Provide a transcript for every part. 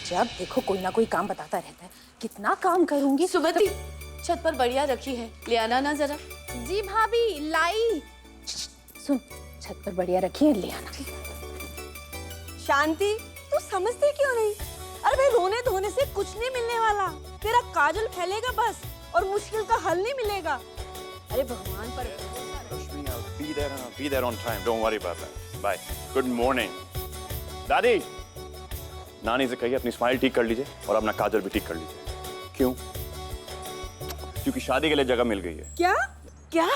जब देखो कोई ना कोई काम बताता रहता है, कितना काम करूंगी। सुमति, छत पर बढ़िया रखी है, ले आना ना जरा। जी भाभी लाई। सुन, छत पर बढ़िया रखी है, ले आना। शांति, तू समझती क्यों नहीं? अरे भाई, रोने धोने से कुछ नहीं मिलने वाला। तेरा काजल फैलेगा बस, और मुश्किल का हल नहीं मिलेगा। अरे भगवान पर Rashmi, I'll be there on time. Don't worry about that. Bye. Good morning. दादी, नानी से कहिए अपनी स्माइल ठीक कर लीजिए और अपना काजल भी ठीक कर लीजिए। क्यों? क्योंकि शादी के लिए जगह मिल गई है। क्या? क्या?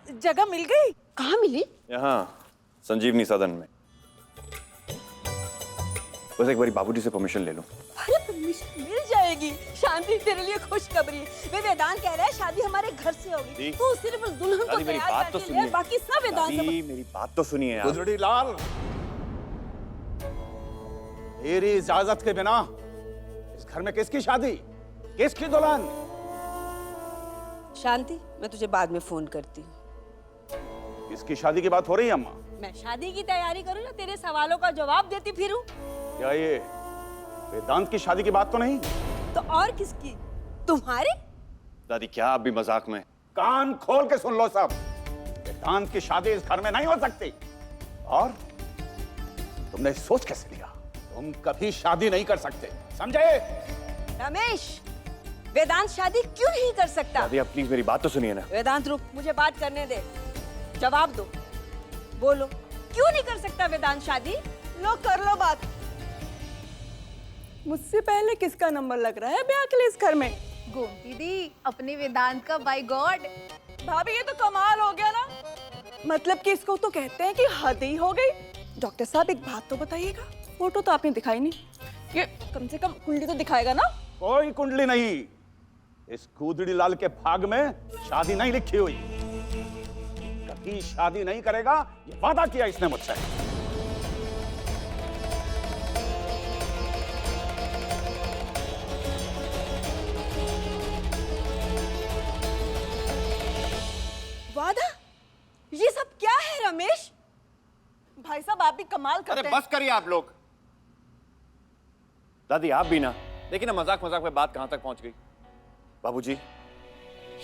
जगह मिल गई? कहाँ मिली? यहाँ संजीवनी सदन में। बस एक बारी बाबूजी से परमिशन ले लूं। अरे परमिशन मिल जाएगी। शांति, तेरे लिए खुशखबरी है। वे वेदांत कह रहा है शादी हमारे घर से होगी। तू सिर्फ दुल्हन को मेरी बात तो सुनिए। बाकी सब वेदांत से। मेरी बात तो सुनिए यार। गुजरी लाल, तेरी इजाजत के बिना इस घर में किसकी शादी, किसकी दुल्हन? शांति, मैं तुझे बाद में फोन करती हूँ। किसकी शादी की बात हो रही है अम्मा? मैं शादी की तैयारी करूँ या तेरे सवालों का जवाब देती फिरूं? क्या ये वेदांत की शादी की बात तो नहीं? तो और किसकी? तुम्हारी? दादी, क्या आप भी मजाक में? कान खोल के सुन लो सब। वेदांत की शादी इस घर में नहीं हो सकती। और तुमने सोच कैसे लिया? तुम कभी शादी नहीं कर सकते, समझे? रमेश, वेदांत शादी क्यों नहीं कर सकता? दादी, आप प्लीज मेरी बात तो सुनिए ना। वेदांत रुक, मुझे बात करने दे। जवाब दो, बोलो, क्यों नहीं कर सकता वेदांत शादी? लो, कर लो बात। मुझसे पहले किसका नंबर लग रहा है ब्याह के लिए इस घर में? गोमती दी, अपने वेदांत का, बाय गॉड। भाभी, ये तो कमाल हो गया ना। मतलब कि इसको तो कहते हैं कि हद ही हो गई। डॉक्टर साहब, एक बात तो बताइएगा, फोटो तो आपने दिखाई नहीं, ये कम से कम कुंडली तो दिखाएगा ना? कोई कुंडली नहीं। इस गुदड़ी लाल के भाग में शादी नहीं लिखी हुई। कभी शादी नहीं करेगा, ये वादा किया इसने मुझसे। वादा? ये सब क्या है रमेश? भाई साहब, आप भी कमाल करते हैं। बस करिए आप लोग। दादी, आप भी ना। देखिए ना, मजाक मजाक में बात कहां तक पहुंच गई। बाबूजी,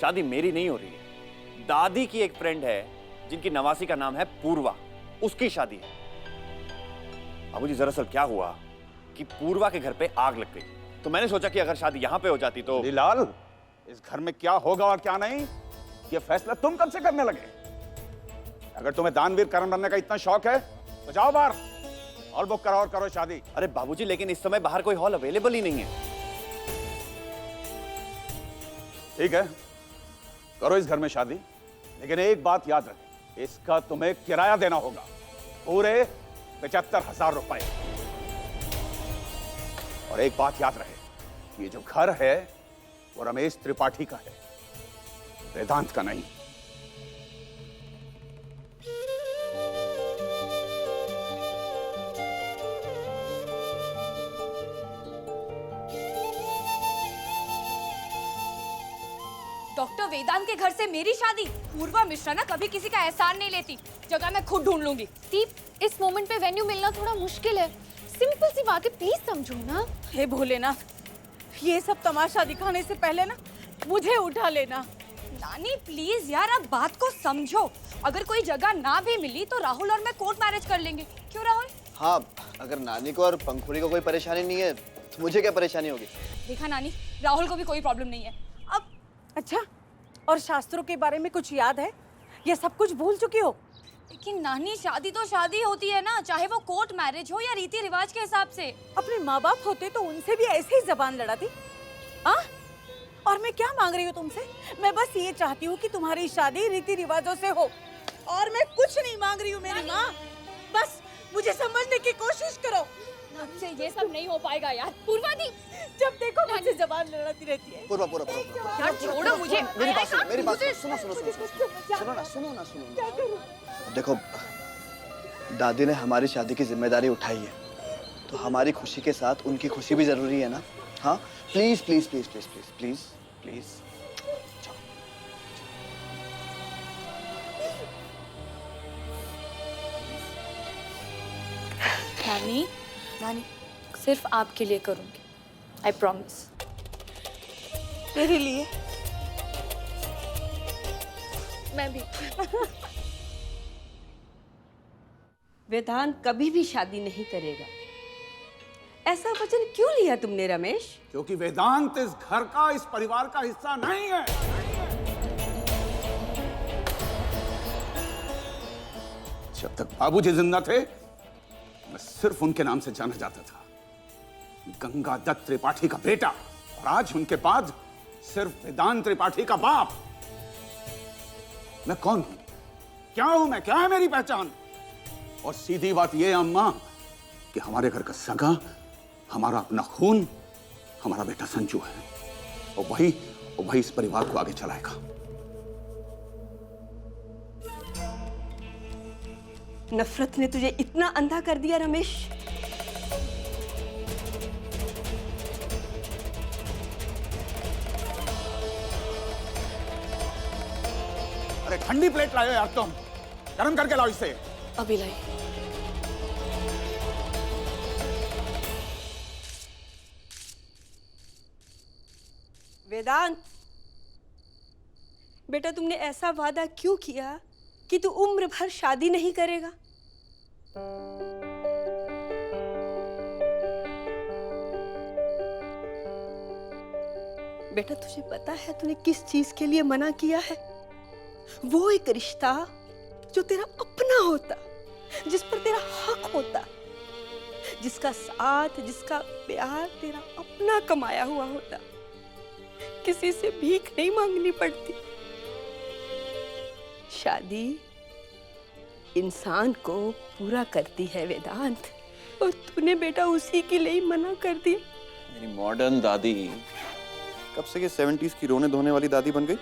शादी मेरी नहीं हो रही है। दादी की एक फ्रेंड है जिनकी नवासी का नाम है पूर्वा, उसकी शादी है। बाबूजी, दरअसल क्या हुआ कि पूर्वा के घर पे आग लग गई, तो मैंने सोचा कि अगर शादी यहां पे हो जाती तो। लाल, इस घर में क्या होगा और क्या नहीं, ये फैसला तुम कब से करने लगे? अगर तुम्हें दानवीर करण बनने का इतना शौक है तो जाओ बाहर और बुक कराओ और करो शादी। अरे बाबूजी, लेकिन इस समय बाहर कोई हॉल अवेलेबल ही नहीं है। ठीक है, करो इस घर में शादी, लेकिन एक बात याद रखें, इसका तुम्हें किराया देना होगा, पूरे 75,000 रुपए। और एक बात याद रहे, ये जो घर है वो रमेश त्रिपाठी का है, वेदांत का नहीं। डॉक्टर वेदांत के घर से मेरी शादी? पूर्वा मिश्रा ना कभी किसी का एहसान नहीं लेती। जगह मैं खुद ढूंढ लूंगी। दीप, इस मोमेंट पे वेन्यू मिलना थोड़ा मुश्किल है। सिंपल सी बात है, प्लीज समझो ना। हे भोलेनाथ, ये सब तमाशा दिखाने से पहले ना मुझे उठा लेना। नानी प्लीज यार, आप बात को समझो। अगर कोई जगह ना भी मिली तो राहुल और मैं कोर्ट मैरिज कर लेंगे। क्यों राहुल? हाँ, अगर नानी को और पंखुड़ी को कोई परेशानी नहीं है तो मुझे क्या परेशानी होगी? देखा नानी, राहुल को भी कोई प्रॉब्लम नहीं है। अब अच्छा, और शास्त्रों के बारे में कुछ याद है? ये सब कुछ भूल चुकी हो? लेकिन नानी, शादी तो शादी होती है ना, चाहे वो कोर्ट मैरिज हो या रीति रिवाज के हिसाब से। अपने माँ बाप होते तो उनसे भी ऐसे ही जबान लड़ाती। हाँ? और मैं क्या मांग रही हूँ तुमसे? मैं बस ये चाहती हूँ कि तुम्हारी शादी रीति रिवाजों से हो, और मैं कुछ नहीं मांग रही हूँ मेरी माँ। बस मुझे समझने की कोशिश करो। आपसे ये सब नहीं हो पाएगा यार। पूर्वा दी, जब देखो मुझे जबान लड़ाती रहती है। पूरा पूरा पूरा यार छोड़ो मुझे। मेरी बात सुनो, सुनो ना। देखो, दादी ने हमारी शादी की जिम्मेदारी उठाई है, तो हमारी खुशी के साथ उनकी खुशी भी जरूरी है ना। हाँ, please please please please please please please. नानी, नानी सिर्फ आपके लिए करूंगी, आई प्रॉमिस। तेरे लिए? मैं भी। वेदांत कभी भी शादी नहीं करेगा। ऐसा वचन क्यों लिया तुमने रमेश? क्योंकि वेदांत इस घर का, इस परिवार का हिस्सा नहीं है। जब तक बाबूजी जिंदा थे मैं सिर्फ उनके नाम से जाना जाता था, गंगा दत्त त्रिपाठी का बेटा, और आज उनके बाद सिर्फ वेदांत त्रिपाठी का बाप। मैं कौन हूं, क्या हूं मैं, क्या है मेरी पहचान? और सीधी बात यह है अम्मा कि हमारे घर का सगा, हमारा अपना खून, हमारा बेटा संजू है, और वही इस परिवार को आगे चलाएगा। नफरत ने तुझे इतना अंधा कर दिया रमेश? अरे ठंडी प्लेट लाओ यार, तुम गर्म करके लाओ इसे। अभी लाई। वेदांत बेटा, तुमने ऐसा वादा क्यों किया कि तू उम्र भर शादी नहीं करेगा? बेटा, तुझे पता है तूने किस चीज के लिए मना किया है? वो एक रिश्ता जो तेरा अपना होता, जिस पर तेरा हक होता, जिसका साथ, जिसका प्यार तेरा अपना कमाया हुआ होता, किसी से भीख नहीं मांगनी पड़ती। शादी इंसान को पूरा करती है वेदांत, और तूने बेटा उसी के लिए ही मना कर दिया। मेरी मॉडर्न दादी कब से ये 70s की रोने धोने वाली दादी बन गई?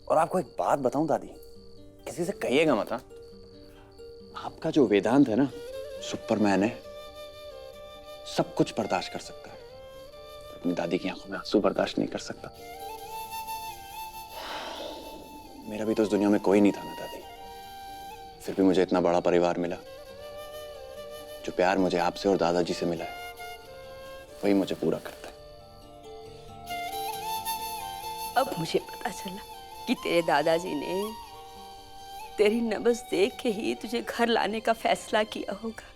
और आपको एक बात बताऊं दादी, किसी से कहिएगा मत, हाँ? आपका जो वेदांत है ना, सुपरमैन है, सब कुछ बर्दाश्त कर सकता है, अपनी दादी की आंखों में आंसू बर्दाश्त नहीं कर सकता। मेरा भी तो इस दुनिया में कोई नहीं था ना दादी, फिर भी मुझे इतना बड़ा परिवार मिला। जो प्यार मुझे आपसे और दादाजी से मिला है, वही मुझे पूरा करता है। अब मुझे पता चला कि तेरे दादाजी ने तेरी नब्ज देख के ही तुझे घर लाने का फैसला किया होगा।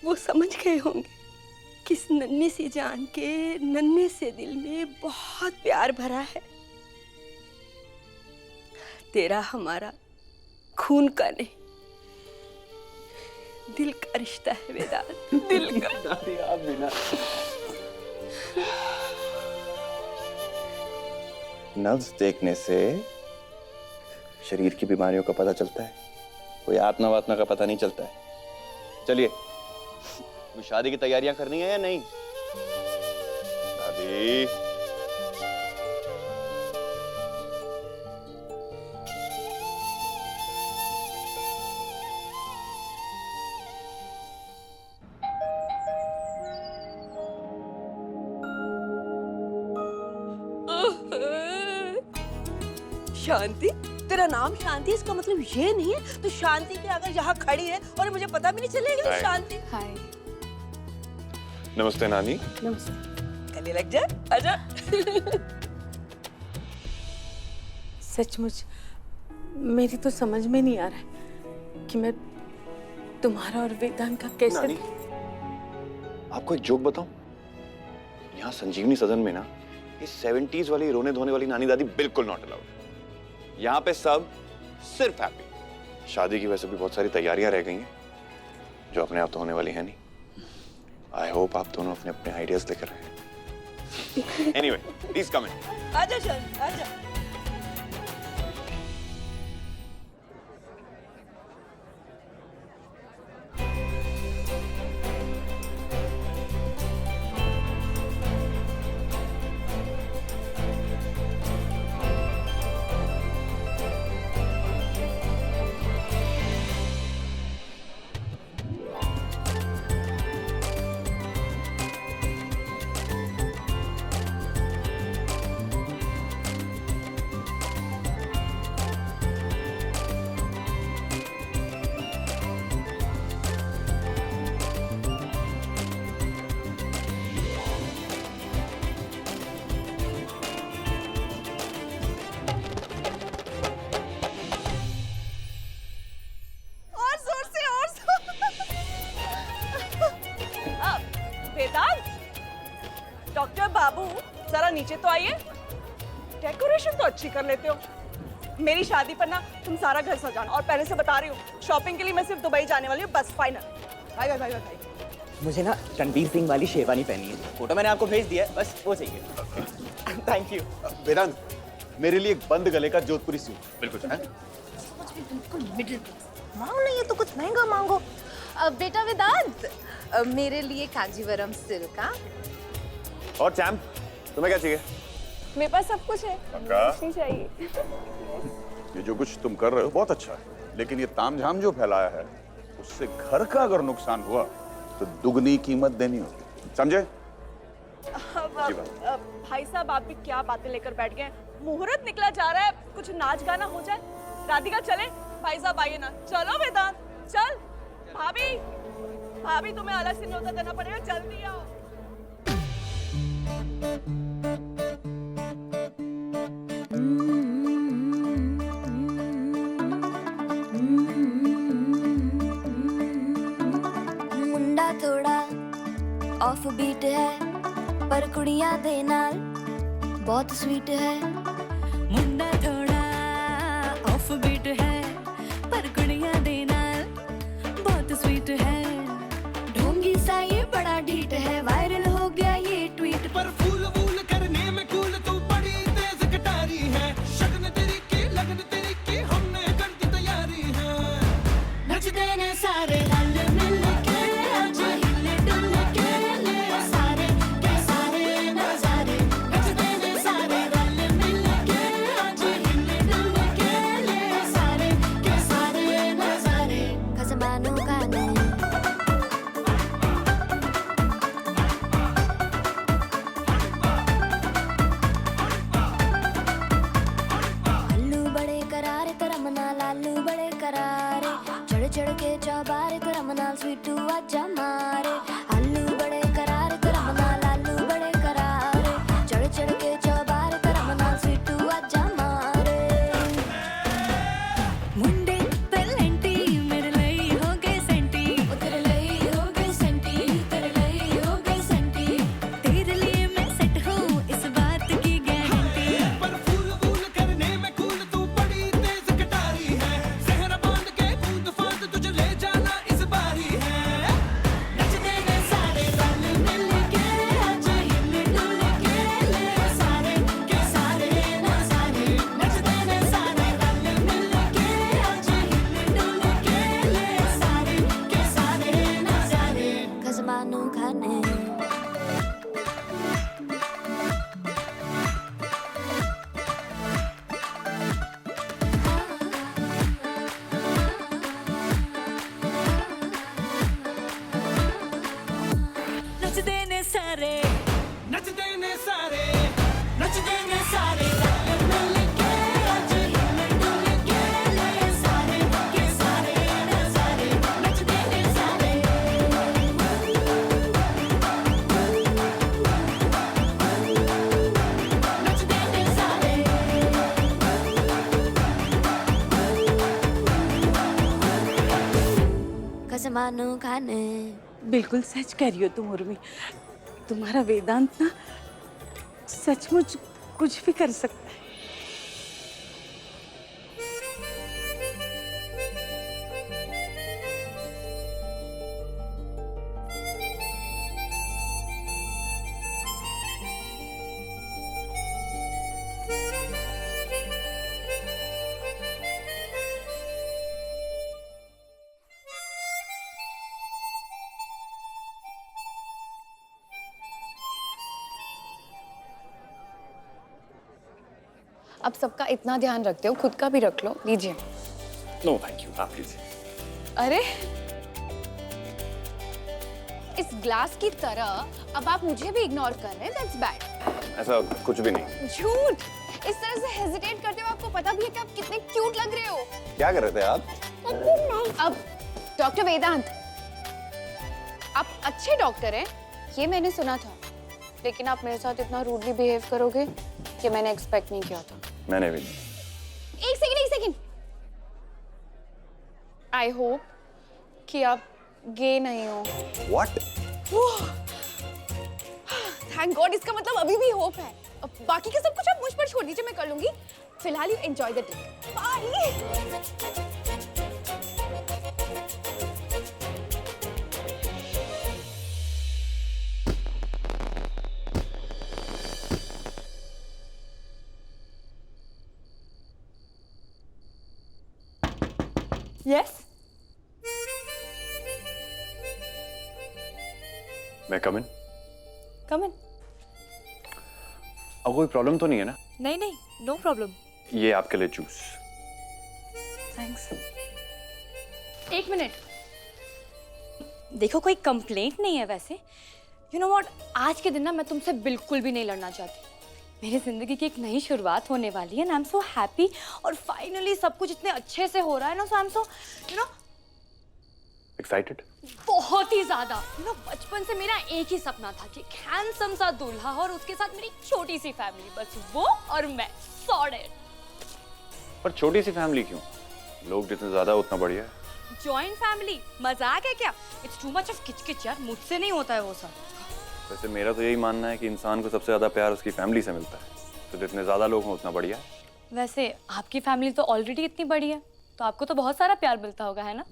वो समझ गए होंगे कि इस नन्ही सी जान के नन्हे से दिल में बहुत प्यार भरा है। तेरा हमारा खून का नहीं, दिल का रिश्ता है वेदांत, दिल का। दादी आप भी ना। नब्ज देखने से शरीर की बीमारियों का पता चलता है, कोई आत्मा वात्मा का पता नहीं चलता है। चलिए, शादी की तैयारियां करनी है या नहीं? दादी शांति? तेरा नाम शांति, इसका मतलब ये नहीं है तो शांति के अगर यहाँ खड़ी है और मुझे पता भी नहीं चलेगा शांति। हाय। नमस्ते नानी। नमस्ते। गले लग जा, आजा। सचमुच मेरी तो समझ में नहीं आ रहा है कि मैं तुम्हारा और वेदांत का कैसे। नानी, आपको एक जोक बताऊं? यहाँ संजीवनी सदन में ना, इस 70s वाली रोने धोने वाली नानी दादी बिल्कुल नॉट अलाउड। यहाँ पे सब सिर्फ हैप्पी। शादी की वैसे भी बहुत सारी तैयारियां रह गई हैं, जो अपने आप तो होने वाली है नहीं। आई होप आप दोनों अपने अपने आइडियाज लेकर आए। एनीवे, प्लीज कम इन। आजा शांति, आजा। बाबू जरा नीचे तो आइए। डेकोरेशन तो अच्छी कर लेते हो। मेरी शादी पर ना तुम सारा घर सजाना, और पहले से बता रही हूँ शॉपिंग के लिए मैं सिर्फ दुबई जाने वाली हूँ, बस final. Bye bye bye bye. मुझे ना रणवीर सिंह वाली शेरवानी पहनी है, फोटो मैंने आपको भेज दिया है, बस वो चाहिए। Thank you. वेदांत, मेरे लिए एक बंद गले का जोधपुरी सूट। बिल्कुल। बिल्कुल मिडिल मांगो नहीं, ये तो कुछ महंगा मांगो। बेटा वेदांत, मेरे लिए कांजीवरम सिल्क। और चैम्प, तुम्हें क्या चाहिए? मेरे पास सब कुछ है, कुछ नहीं चाहिए। ये जो कुछ तुम कर रहे हो बहुत अच्छा है, लेकिन ये तामझाम जो फैलाया है उससे घर का अगर नुकसान हुआ तो दुगनी कीमत देनी होगी, समझे? भाई साहब आप भी क्या बातें लेकर बैठ गए? मुहूर्त निकला जा रहा है, कुछ नाच गाना हो जाए। राधिका चले? भाई साहब आइए ना। चलो वेदांत चल। भाभी भाभी तुम्हें अलग से न्योता देना पड़ेगा, जल्दी आओ। मुंडा थोड़ा ऑफ बीट है पर कुड़ियां दे नाल बहुत स्वीट है। मुंडा थोड़ा ऑफ बीट है पर कुड़ियां दे नाल बहुत स्वीट है। ढोंगी सा ये बड़ा ढीठ है, वायरल हो गया ये ट्वीट पर। फूल वूल करने में कूल तू बड़ी तेज कटारी है। शगन तेरी की लगन तेरी की हमने कर दी तैयारी है। नच देने सारे रल मिल के आज हिले डुल के ले सारे के सारे नजारे। नच देने सारे रल मिल के आज हिले डुल के ले सारे के सारे नजारे। खसमानों का नहीं लालू बड़े करारे चढ़ चढ़ के चौबारे तेरा मनाल स्वीटू आजा मारे। आलू बड़े करारे तेरा मनाल लालू बड़े करारे चढ़ चढ़ के चौबारे तेरा मनाल स्वीटू आजा मारे। मुंडे पेलेंटी मेरे ਲਈ हो गए सेंटी, तेरे ਲਈ हो गए सेंटी, तेरे ਲਈ हो गए सेंटी। तेरे लिए मैं सेट हूँ इस बात की गारंटी। पर फूल वूल करने में कूल तू बड़ी तेज कटारी है। जहर बांध के कूद फांद तुझे ले जाना इस बारी है। नच देने सारे रल मिल के आज हिले डुल के ले सारे के सारे नजारे। नच देने सारे रल मिल के आज हिले डुल के ले सारे के सारे नजारे। खजमानों खाने नच देने सारे नच देने सारे नच देने सारे रल मिल के आज हिले डुल के ले सारे के सारे नजारे। नच देने सारे नच देने सारे खसमानों खाने। बिल्कुल सच कह रही हो तुम उर्मी, तुम्हारा वेदांत ना सचमुच कुछ भी कर सकता है। अब सबका इतना ध्यान रखते हो, खुद का भी रख लो। लीजिए। नो थैंक यू, आप लीजिए। अरे इस ग्लास की तरह अब आप मुझे भी इग्नोर कर रहे हैं, दैट्स बैड। ऐसा कुछ भी नहीं। झूठ। इस तरह से हेजिटेट करते हुए आपको पता भी है कि आप कितने क्यूट लग रहे हो। क्या कर रहे थे आप? अब डॉक्टर वेदांत, आप अच्छे डॉक्टर हैं, ये मैंने सुना था, लेकिन आप मेरे साथ इतना रूडली बिहेव करोगे ये मैंने एक्सपेक्ट नहीं किया था। मैंने भी। एक सेकंड। आई होप कि आप गे नहीं हो। What? थैंक गॉड, इसका मतलब अभी भी होप है। अब बाकी का सब कुछ आप मुझ पर छोड़ दीजिए, मैं कर लूंगी। फिलहाल you enjoy the trip. Bye. Yes, मैं कम इन? कम इन। अब कोई प्रॉब्लम तो नहीं है ना? नहीं नहीं, नो प्रॉब्लम। ये आपके लिए जूस। थैंक्स। एक मिनट, देखो कोई कंप्लेंट नहीं है वैसे। यू नो व्हाट, आज के दिन ना मैं तुमसे बिल्कुल भी नहीं लड़ना चाहती। मेरी जिंदगी की एक नई शुरुआत होने वाली है, आई एम सो हैप्पी। और फाइनली सब कुछ इतने अच्छे से हो रहा है ना, so I am so you know excited? बहुत ही ज्यादा। यू नो बचपन से मेरा एक ही सपना था कि हैंडसम सा दूल्हा और उसके साथ मेरी छोटी सी फैमिली, बस वो और मैं। सॉर्टेड। पर छोटी सी फैमिली क्यों? लोग जितने ज्यादा उतना बढ़िया है। जॉइंट फैमिली मजाक है क्या? इट्स टू मच ऑफ किचकिच यार, मुझसे नहीं होता है वो सब। वैसे मेरा तो यही मानना है कि इंसान को सबसे ज्यादा प्यार उसकी फैमिली से मिलता है, तो जितने ज्यादा लोग हों उतना बढ़िया है। वैसे आपकी फैमिली तो ऑलरेडी इतनी बड़ी है, तो आपको तो बहुत सारा प्यार मिलता होगा, है ना?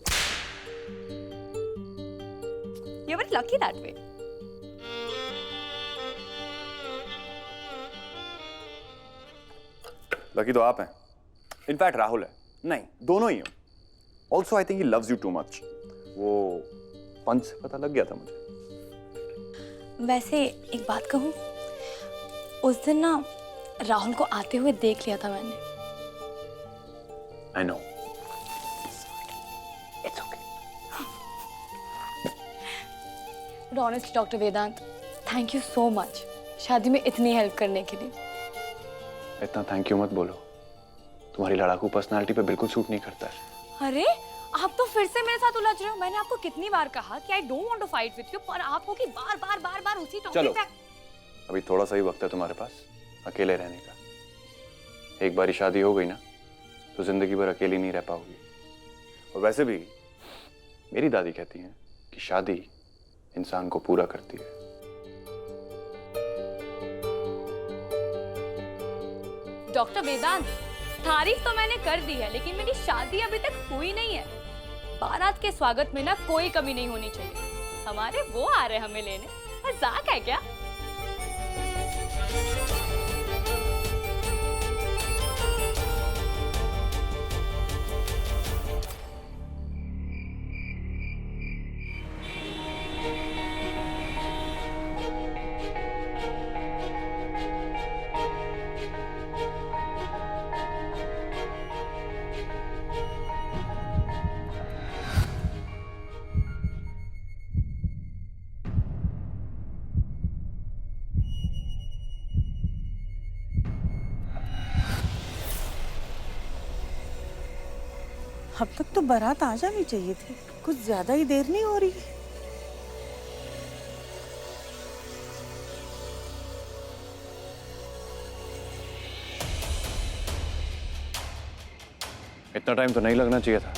You're very lucky that way. Lucky तो आप हैं। इनफैक्ट राहुल है। नहीं, दोनों ही हो। Also I think he loves you too much. वो पंच से पता लग गया था मुझे। वैसे एक बात कहूँ, उस दिन ना राहुल को आते हुए देख लिया था मैंने। I know. It's okay. But honestly doctor Vedant, thank you so much शादी में इतनी हेल्प करने के लिए। इतना थैंक यू मत बोलो, तुम्हारी लड़ाकू पर्सनालिटी पे बिल्कुल सूट नहीं करता है। अरे आप तो फिर से मेरे साथ उलझ रहे हो। मैंने आपको कितनी बार कहा कि I don't want to fight with you, पर आप हो कि बार बार बार बार उसी टॉपिक पे। अभी थोड़ा सा ही वक्त है तुम्हारे पास अकेले रहने का। एक बारी शादी हो गई ना, तो जिंदगी भर अकेली नहीं रह पाओगी। और वैसे भी मेरी दादी कहती हैं कि शादी इंसान को पूरा करती है। डॉक्टर वेदांत, तारीफ तो मैंने कर दी है, लेकिन मेरी शादी अभी तक हुई नहीं है। बारात के स्वागत में ना कोई कमी नहीं होनी चाहिए। हमारे वो आ रहे हमें लेने, मजाक है क्या? अब तक तो बारात आ जानी चाहिए थी, कुछ ज्यादा ही देर नहीं हो रही? इतना टाइम तो नहीं लगना चाहिए था।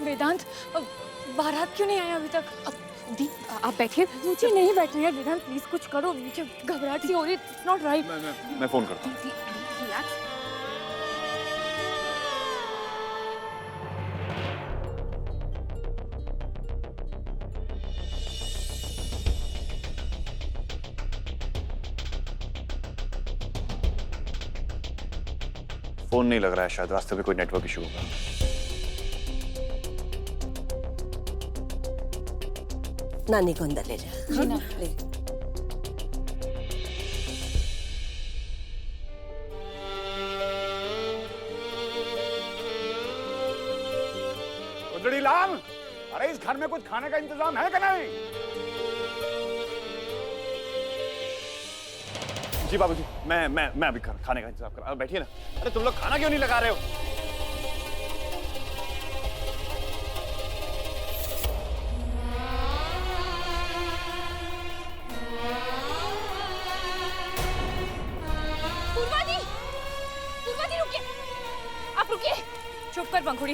वेदांत, बारात क्यों नहीं आया अभी तक? अब दी, आप बैठिए। मुझे नहीं बैठना है वेदांत, प्लीज कुछ करो। मुझे घबराहट सी हो रही है। It's not right. मैं फोन करता हूँ। रिलैक्स। फोन नहीं लग रहा है, शायद रास्ते पे कोई नेटवर्क इशू होगा। नानी को अंदर ले जा। जी ना। ले। उजड़ी लाल, अरे इस घर में कुछ खाने का इंतजाम है क्या नहीं? जी बाबूजी, मैं अभी खाने का इंतजाम कर रहा हूं। बैठिए ना। अरे तुम लोग खाना क्यों नहीं लगा रहे हो? पूर्वा जी रुकिए, आप रुकिए। चुप कर पंखुड़ी।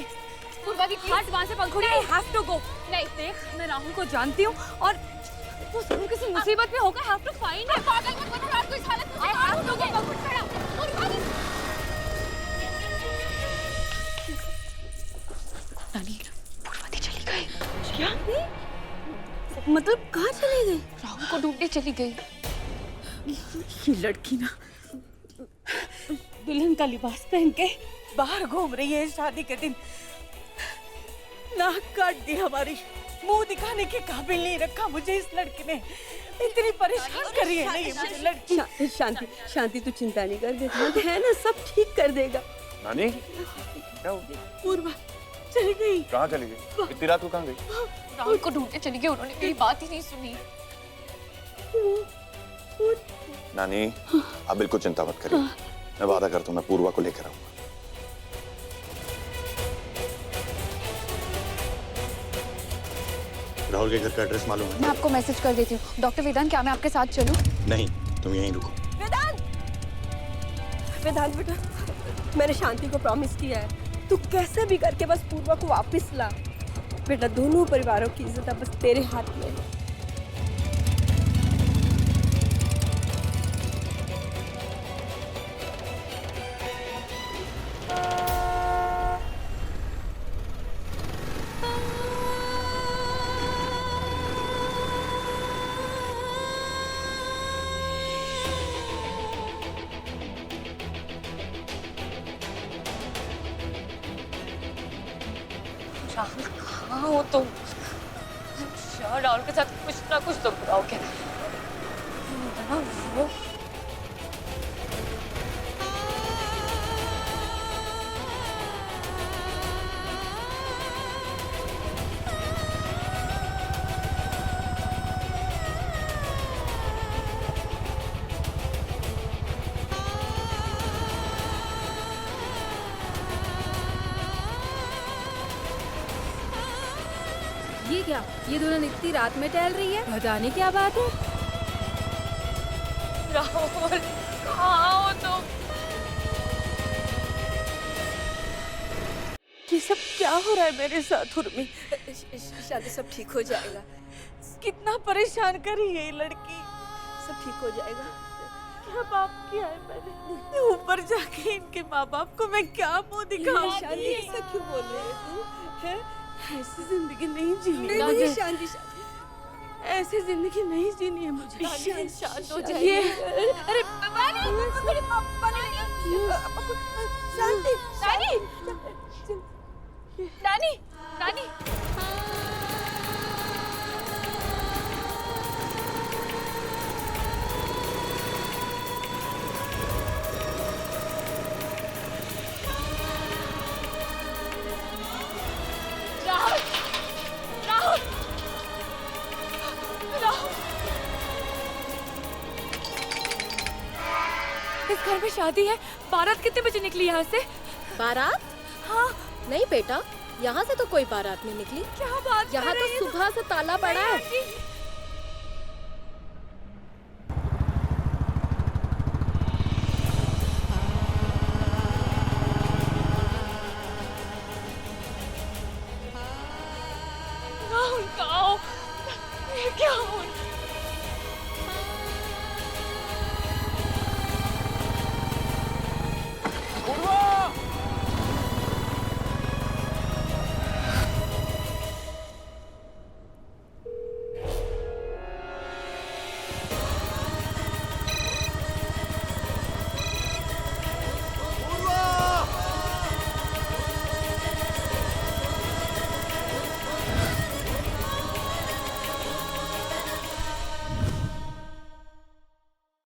पूर्वा जी हट वहां से पंखुड़ी। आई हैव टू गो। नहीं देख, मैं राहुल को जानती हूँ और वो जरूर किसी मुसीबत में होगा। Have to find him. पागल मत बनो रात को इस हालत में। I have to go. Purva ji. नानी, पूर्वा दी चली गई। क्या? मतलब कहाँ चली गई? राहुल को ढूंढने चली गई। ये लड़की ना दुल्हन का लिबास पहन के बाहर घूम रही है शादी के दिन। नाक काट दी हमारी, मुंह दिखाने के काबिल नहीं रखा मुझे इस लड़की ने। इतनी परेशान कर रही है ना ये मुझे लड़की। शांति शांति, तू चिंता नहीं कर, विधान है ना, सब ठीक कर देगा। नानी क्या हो? पूर्वा चली गई। कहाँ चली गई? इतनी रात को कहाँ गई? राहुल को ढूंढने चली गई, उन्होंने मेरी बात ही नहीं सुनी। नानी आप बिल्कुल चिंता मत करिए, मैं वादा करता हूँ मैं पूर्वा को लेकर आऊंगा। राहुल के घर का एड्रेस मालूम है? मैं आपको मैसेज कर देती हूँ। डॉक्टर वेदांत, क्या मैं आपके साथ चलूं? नहीं, तुम यहीं रुको। वेदांत, वेदांत बेटा, मैंने शांति को प्रॉमिस किया है, तू कैसे भी करके बस पूर्वा को वापस ला। बेटा, दोनों परिवारों की इज्जत अब बस तेरे हाथ में है। राहुल कहाँ हो तुम? राहुल के साथ कुछ ना कुछ तो बुरा हो गया। वो ये क्या? ये दुल्हन इतनी रात में टहल रही है, पता नहीं क्या बात है। राहुल कहाँ हो तुम? ये सब क्या हो रहा है मेरे साथ उर्मी? शादी सब ठीक हो जाएगा, कितना परेशान कर रही है ये लड़की। सब ठीक हो जाएगा। क्या पाप किया है मैंने? ऊपर जाके इनके माँ बाप को मैं क्या मुंह दिखाऊं? शांति, ऐसा क्यों बोल रही है तू? है? ऐसी जिंदगी नहीं जीनी नहीं, मुझे। शांति, ऐसी जिंदगी नहीं जीनी है मुझे। शांत हो जाइए। अरे मेरे पापा ने शांति, नानी, नानी, राहुल, राहुल, राहुल। इस घर में शादी है। बारात कितने बजे निकली यहाँ से? बारात? हाँ। नहीं बेटा, यहाँ से तो कोई बारात नहीं निकली। क्या बात? यहाँ तो सुबह से ताला पड़ा है। राहुल कहाँ हो? ये क्या हो?